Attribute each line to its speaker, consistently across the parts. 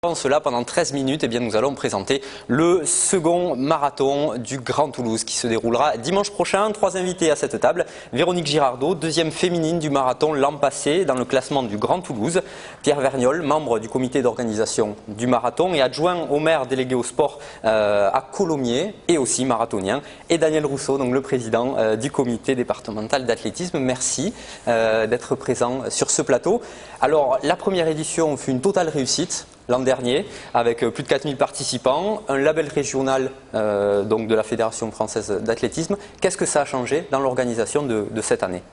Speaker 1: Avant cela, pendant 13 minutes, nous allons présenter le second marathon du Grand Toulouse qui se déroulera dimanche prochain. 3 invités à cette table. Véronique Girardot, deuxième féminine du marathon l'an passé dans le classement du Grand Toulouse. Pierre Vergnol, membre du comité d'organisation du marathon et adjoint au maire délégué au sport à Colomiers et aussi marathonien. Et Daniel Rousseau, donc le président du comité départemental d'athlétisme. Merci d'être présent sur ce plateau. Alors, la première édition fut une totale réussite. L'an dernier, avec plus de 4000 participants, un label régional donc de la Fédération française d'athlétisme. Qu'est-ce que ça a changé dans l'organisation de cette année?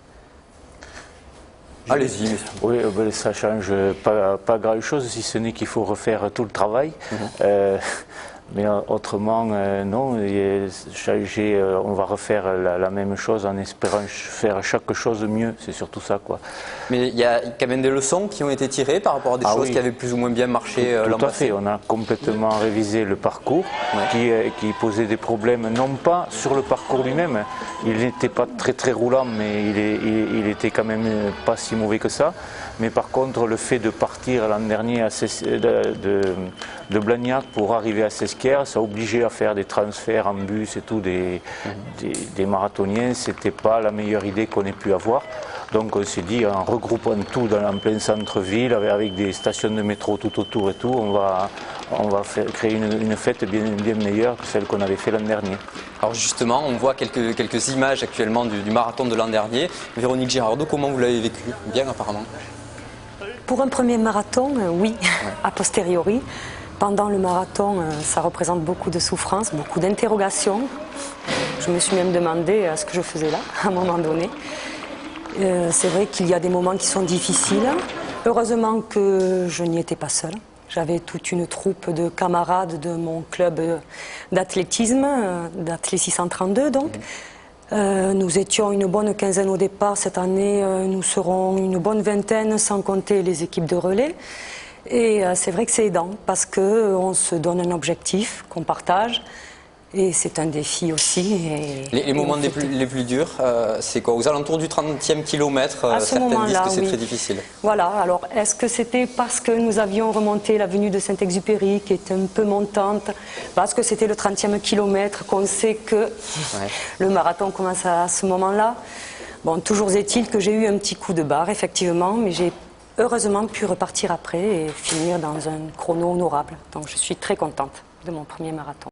Speaker 1: Allez-y, monsieur.
Speaker 2: Oui, ça ne change pas grand-chose, si ce n'est qu'il faut refaire tout le travail. Mais autrement, non, on va refaire la même chose en espérant faire chaque chose mieux, c'est surtout ça, quoi.
Speaker 1: Mais il y a quand même des leçons qui ont été tirées par rapport à des choses qui avaient plus ou moins bien marché l'an passé.
Speaker 2: Tout à fait, on a complètement révisé le parcours qui posait des problèmes, non pas sur le parcours lui-même, il n'était pas très roulant, mais il était quand même pas si mauvais que ça. Mais par contre, le fait de partir l'an dernier de Blagnac pour arriver à Sesquières, ça obligeait à faire des transferts en bus et tout des marathoniens. C'était pas la meilleure idée qu'on ait pu avoir. Donc on s'est dit, en regroupant tout en plein centre-ville, avec des stations de métro tout autour et tout, on va créer une fête bien meilleure que celle qu'on avait fait l'an dernier.
Speaker 1: Alors justement, on voit quelques images actuellement du marathon de l'an dernier. Véronique Girardot, comment vous l'avez vécu? Bien apparemment.
Speaker 3: Pour un premier marathon, oui, a posteriori. Pendant le marathon, ça représente beaucoup de souffrance, beaucoup d'interrogations. Je me suis même demandé ce que je faisais là, à un moment donné. C'est vrai qu'il y a des moments qui sont difficiles. Heureusement que je n'y étais pas seule. J'avais toute une troupe de camarades de mon club d'athlétisme, d'Athlétisme 632 donc. Nous étions une bonne quinzaine au départ. Cette année, nous serons une bonne vingtaine, sans compter les équipes de relais. Et c'est vrai que c'est aidant parce qu'on se donne un objectif qu'on partage. Et c'est un défi aussi.
Speaker 1: Les moments les plus durs, c'est quoi? Aux alentours du 30e kilomètre, certains disent que c'est très difficile.
Speaker 3: Voilà, alors est-ce que c'était parce que nous avions remonté l'avenue de Saint-Exupéry, qui est un peu montante, parce que c'était le 30e kilomètre, qu'on sait que le marathon commence à ce moment-là? Bon, toujours est-il que j'ai eu un petit coup de barre, effectivement, mais j'ai heureusement pu repartir après et finir dans un chrono honorable. Donc je suis très contente de mon premier marathon.